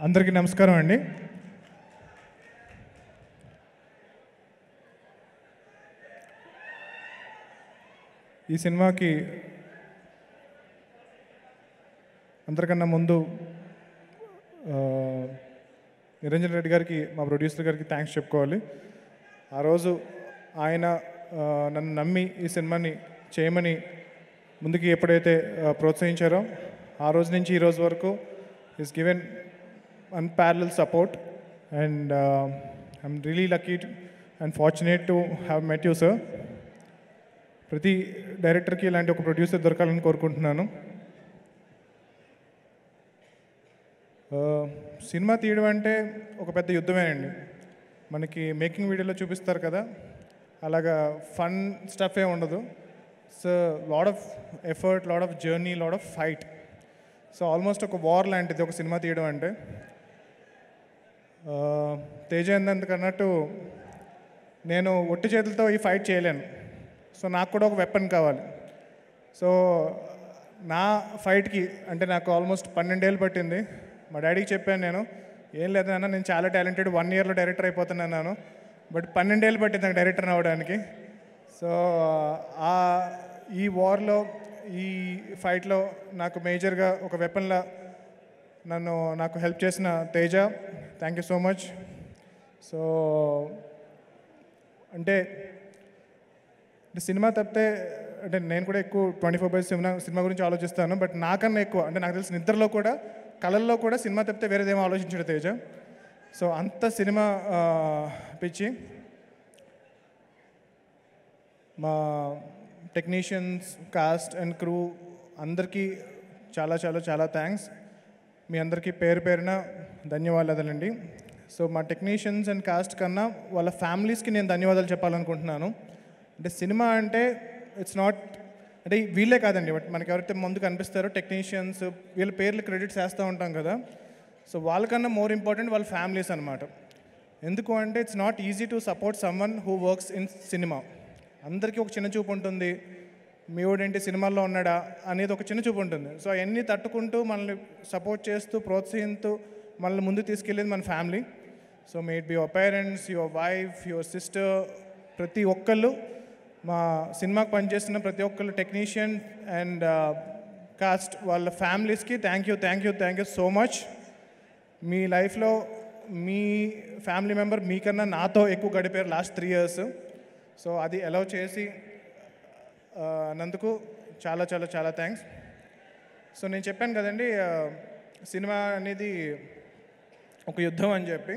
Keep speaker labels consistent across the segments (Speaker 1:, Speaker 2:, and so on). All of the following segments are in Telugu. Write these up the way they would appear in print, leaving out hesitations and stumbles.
Speaker 1: అందరికీ నమస్కారం అండి. ఈ సినిమాకి అందరికన్నా ముందు నిరంజన్ రెడ్డి గారికి, మా ప్రొడ్యూసర్ గారికి థ్యాంక్స్ చెప్పుకోవాలి. ఆ రోజు ఆయన నన్ను నమ్మి ఈ సినిమాని చేయమని ముందుకి ఎప్పుడైతే ప్రోత్సహించారో ఆ రోజు నుంచి ఈ రోజు వరకు is given unparalleled support, and I'm really lucky and fortunate to have met you, sir. ప్రతి డైరెక్టర్కి ఇలాంటి ఒక ప్రొడ్యూసర్ దొరకాలని కోరుకుంటున్నాను. సినిమా తీయడం అంటే ఒక పెద్ద యుద్ధమేనండి. మనకి మేకింగ్ వీడియోలో చూపిస్తారు కదా, అలాగా ఫన్ స్టఫ్ ఏ ఉండదు. So lot of effort, lot of journey, lot of fight. So almost ఒక వార్ లాంటిది ఒక సినిమా తీయడం అంటే. తేజ ఎందుకన్నట్టు నేను ఒట్టి చేతులతో ఈ ఫైట్ చేయలేను. సో నాకు కూడా ఒక వెపన్ కావాలి. సో నా ఫైట్కి అంటే నాకు ఆల్మోస్ట్ 12 ఏళ్ళు పట్టింది. మా డాడీకి చెప్పాను, నేను ఏం లేదు నాన్న, నేను చాలా టాలెంటెడ్, 1 ఇయర్లో డైరెక్టర్ అయిపోతున్నాను. బట్ 12 ఏళ్ళు పట్టింది నాకు డైరెక్టర్ అవ్వడానికి. సో ఈ వార్లో, ఈ ఫైట్లో నాకు మేజర్గా ఒక వెపన్లా నాకు హెల్ప్ చేసిన Teja, thank you so much. So అంటే సినిమా తప్పితే అంటే నేను కూడా ఎక్కువ 24/7 సినిమా గురించి ఆలోచిస్తాను. బట్ నాకన్నా ఎక్కువ అంటే నాకు తెలిసిన నిద్రలో కూడా, కళల్లో కూడా సినిమా తప్పితే వేరేదేమో ఆలోచించాడు తేజ. సో అంత సినిమా పిచ్చి. మా టెక్నీషియన్స్, కాస్ట్ అండ్ క్రూ అందరికీ చాలా చాలా చాలా థ్యాంక్స్. మీ అందరికీ పేరు పేరున ధన్యవాదాలండి. సో మా టెక్నీషియన్స్ అండ్ కాస్ట్ కన్నా వాళ్ళ ఫ్యామిలీస్కి నేను ధన్యవాదాలు చెప్పాలనుకుంటున్నాను. అంటే సినిమా అంటే ఇట్స్ నాట్ అంటే వీళ్ళే కాదండి, బట్ మనకి ఎవరైతే ముందు కనిపిస్తారో టెక్నీషియన్స్, వీళ్ళ పేర్లు క్రెడిట్స్ వేస్తూ ఉంటాం కదా. సో వాళ్ళకన్నా మోర్ ఇంపార్టెంట్ వాళ్ళ ఫ్యామిలీస్ అనమాట. ఎందుకు అంటే it's not easy to support someone who works in cinema. అందరికీ ఒక చిన్న చూపు ఉంటుంది, మీ వాడేంటి సినిమాల్లో ఉన్నాడా అనేది ఒక చిన్న చూపు ఉంటుంది. సో అవన్నీ తట్టుకుంటూ మనల్ని సపోర్ట్ చేస్తూ, ప్రోత్సహిస్తూ మనల్ని ముందు తీసుకెళ్ళేది మన family. So may it be your parents, your wife, your sister, ప్రతి ఒక్కళ్ళు, మా సినిమాకి పనిచేస్తున్న ప్రతి ఒక్కళ్ళు, టెక్నీషియన్ అండ్ కాస్ట్, వాళ్ళ ఫ్యామిలీస్కి థ్యాంక్ యూ సో మచ్. మీ లైఫ్లో మీ ఫ్యామిలీ మెంబర్ మీకన్నా నాతో ఎక్కువ గడిపారు లాస్ట్ 3 years. సో అది అలౌ చేసి నందుకు చాలా చాలా చాలా థ్యాంక్స్. సో నేను చెప్పాను కదండి, సినిమా అనేది ఒక యుద్ధం అని చెప్పి.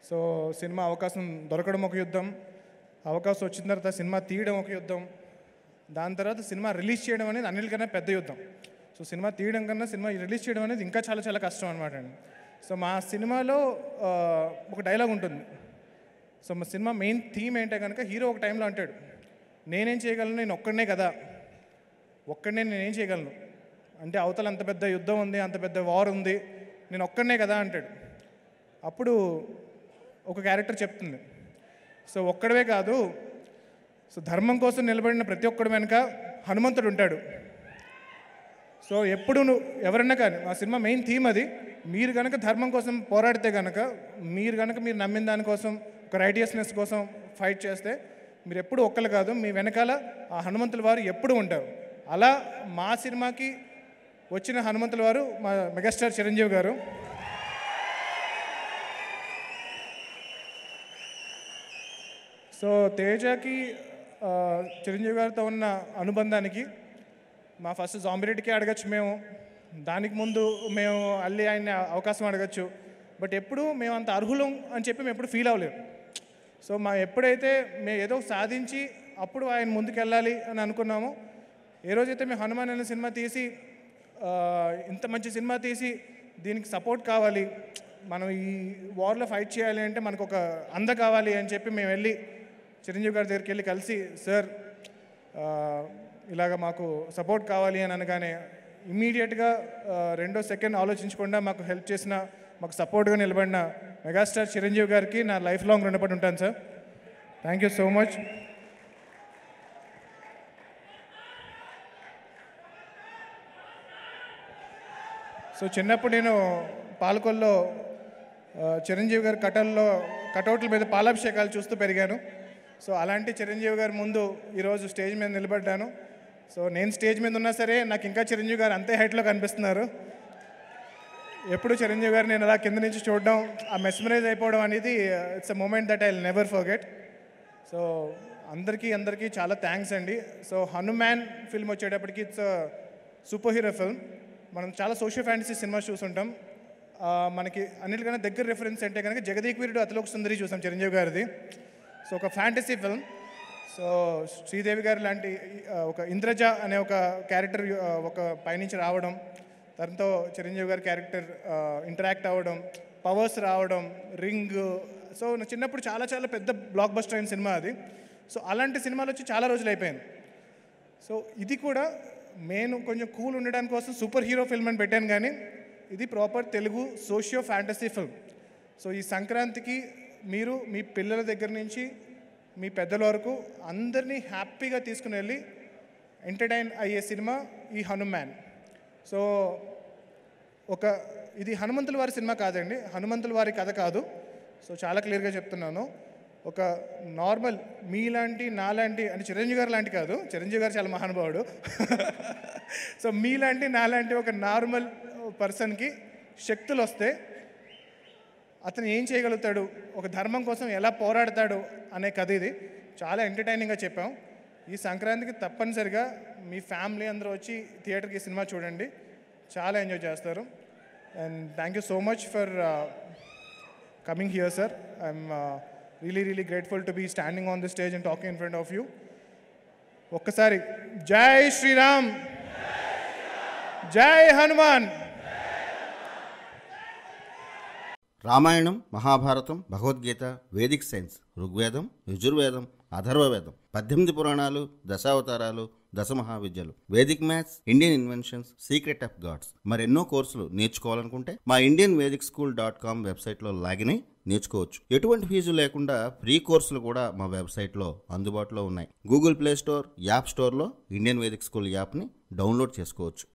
Speaker 1: సో సినిమా అవకాశం దొరకడం ఒక యుద్ధం, అవకాశం వచ్చిన తర్వాత సినిమా తీయడం ఒక యుద్ధం, దాని తర్వాత సినిమా రిలీజ్ చేయడం అనేది అన్నిటికన్నా పెద్ద యుద్ధం. సో సినిమా తీయడం కన్నా సినిమా రిలీజ్ చేయడం అనేది ఇంకా చాలా చాలా కష్టం అనమాట అండి. సో మా సినిమాలో ఒక డైలాగ్ ఉంటుంది. సో మా సినిమా మెయిన్ థీమ్ ఏంటంటే కనుక, హీరో ఒక టైంలో అంటాడు, నేనేం చేయగలను, నేను ఒక్కడనే కదా, ఒక్కడనే నేనేం చేయగలను అంటే అవతల అంత పెద్ద యుద్ధం ఉంది, అంత పెద్ద వార్ ఉంది, నేను ఒక్కడనే కదా అంటాడు. అప్పుడు ఒక క్యారెక్టర్ చెప్తుంది, సో ఒక్కడవే కాదు, సో ధర్మం కోసం నిలబడిన ప్రతి ఒక్కడి వెనుక హనుమంతుడు ఉంటాడు. సో ఎప్పుడు ఎవరన్నా కానీ, మా సినిమా మెయిన్ థీమ్ అది, మీరు కనుక ధర్మం కోసం పోరాడితే కనుక, మీరు నమ్మిన దానికోసం, ఒక రైటియస్నెస్ కోసం ఫైట్ చేస్తే, మీరు ఎప్పుడు ఒక్కరు కాదు, మీ వెనకాల ఆ హనుమంతుల వారు ఎప్పుడు ఉంటారు. అలా మా సినిమాకి వచ్చిన హనుమంతుల వారు మా మెగాస్టార్ చిరంజీవి గారు. సో తేజకి చిరంజీవి గారితో ఉన్న అనుబంధానికి మా ఫస్ట్ జాంబిరెడ్డికి అడగచ్చు మేము, దానికి ముందు మేము అల్లి ఆయన అవకాశం అడగచ్చు. బట్ ఎప్పుడు మేము అంత అర్హులం అని చెప్పి మేము ఎప్పుడు ఫీల్ అవ్వలేము. సో ఎప్పుడైతే మేము ఏదో సాధించి అప్పుడు ఆయన ముందుకెళ్ళాలి అని అనుకున్నామో, ఏ రోజైతే మేము హనుమాన్ అనే సినిమా తీసి, ఇంత మంచి సినిమా తీసి దీనికి సపోర్ట్ కావాలి, మనం ఈ వార్లో ఫైట్ చేయాలి అంటే మనకు ఒక అంద కావాలి అని చెప్పి మేము వెళ్ళి చిరంజీవి గారి దగ్గరికి వెళ్ళి కలిసి, సార్ ఇలాగ మాకు సపోర్ట్ కావాలి అని అనగానే ఇమ్మీడియట్గా 2 సెకండ్ ఆలోచించకుండా మాకు హెల్ప్ చేసిన, మాకు సపోర్ట్గా నిలబడిన మెగాస్టార్ చిరంజీవి గారికి నా లైఫ్ లాంగ్ రుణపడి ఉంటాను sir. Thank you so much. So చిన్నప్పుడు నేను పాలకొల్లో చిరంజీవి గారి కటౌట్ల మీద పాలాభిషేకాలు చూస్తూ పెరిగాను. సో అలాంటి చిరంజీవి గారి ముందు ఈరోజు స్టేజ్ మీద నిలబడ్డాను. సో నేను స్టేజ్ మీద ఉన్నా సరే నాకు ఇంకా చిరంజీవి గారు అంతే హైట్లో కనిపిస్తున్నారు. ఎప్పుడు చిరంజీవి గారు నేను అలా కింద నుంచి చూడడం, ఆ మెస్మరైజ్ అయిపోవడం అనేది it's a moment that I will never forget. So అందరికీ చాలా థ్యాంక్స్ అండి. సో హనుమాన్ ఫిల్మ్ వచ్చేటప్పటికి ఇట్స్ సూపర్ హీరో ఫిల్మ్. మనం చాలా సోషల్ ఫ్యాంటసీ సినిమా చూసుంటాం. మనకి అన్నిటికన్నా దగ్గర రిఫరెన్స్ అంటే కనుక జగదీక్ వీరుడు అతిలోక సుందరి చూసాం చిరంజీవి గారిది. సో ఒక ఫ్యాంటసీ ఫిల్మ్. సో శ్రీదేవి గారు లాంటి ఒక ఇంద్రజ అనే ఒక క్యారెక్టర్ ఒక పైనుంచి రావడం, దాంతో చిరంజీవి గారి క్యారెక్టర్ ఇంటరాక్ట్ అవ్వడం, పవర్స్ రావడం, రింగ్. సో నా చిన్నప్పుడు చాలా చాలా పెద్ద బ్లాక్ బస్టర్ అయిన సినిమా అది. సో అలాంటి సినిమాలు వచ్చి చాలా రోజులు అయిపోయింది. సో ఇది కూడా నేను కొంచెం కూల్ ఉండడానికి కోసం సూపర్ హీరో ఫిల్మ్ అని పెట్టాను, కానీ ఇది proper Telugu socio fantasy film. So ఈ సంక్రాంతికి మీరు మీ పిల్లల దగ్గర నుంచి మీ పెద్దల వరకు అందరినీ హ్యాపీగా తీసుకుని వెళ్ళి ఎంటర్టైన్ అయ్యే సినిమా ఈ హనుమాన్. సో ఇది హనుమంతుల వారి సినిమా కాదండి, హనుమంతుల వారి కథ కాదు. సో చాలా క్లియర్గా చెప్తున్నాను. ఒక నార్మల్ మీలాంటి నాలాంటి అంటే చిరంజీవి గారు లాంటి కాదు, చిరంజీవి గారు చాలా మహానుభావుడు. సో మీలాంటి నాలాంటి ఒక నార్మల్ పర్సన్కి శక్తులు వస్తే అతను ఏం చేయగలుగుతాడు, ఒక ధర్మం కోసం ఎలా పోరాడతాడు అనే కథ ఇది. చాలా ఎంటర్టైనింగ్గా చెప్పాం. ఈ సంక్రాంతికి తప్పనిసరిగా మీ ఫ్యామిలీ అందరూ వచ్చి థియేటర్కి సినిమా చూడండి, చాలా ఎంజాయ్ చేస్తారు. And thank you so much for coming here sir. I'm really grateful to be standing on the stage and talking in front of you. ఒక్కసారి జై శ్రీరామ్, జై హనుమాన్.
Speaker 2: రామాయణం, మహాభారతం, భగవద్గీత, వేదిక్ సైన్స్, ఋగ్వేదం, యజుర్వేదం, అథర్వవేదం, 18 పురాణాలు, దశావతారాలు, దశమహావిద్యలు, Vedic maths, Indian inventions, secret of gods, మరెన్నో కోర్సులు నేర్చుకోవాలనుకుంటే మా indianvedicSchool.com వెబ్సైట్లో లాగిన్ అయి నేర్చుకోవచ్చు. ఎటువంటి ఫీజు లేకుండా ఫ్రీ కోర్సులు కూడా మా వెబ్సైట్లో అందుబాటులో ఉన్నాయి. గూగుల్ ప్లే స్టోర్, యాప్ స్టోర్లో ఇండియన్ వేదిక్ స్కూల్ యాప్ని డౌన్లోడ్ చేసుకోవచ్చు.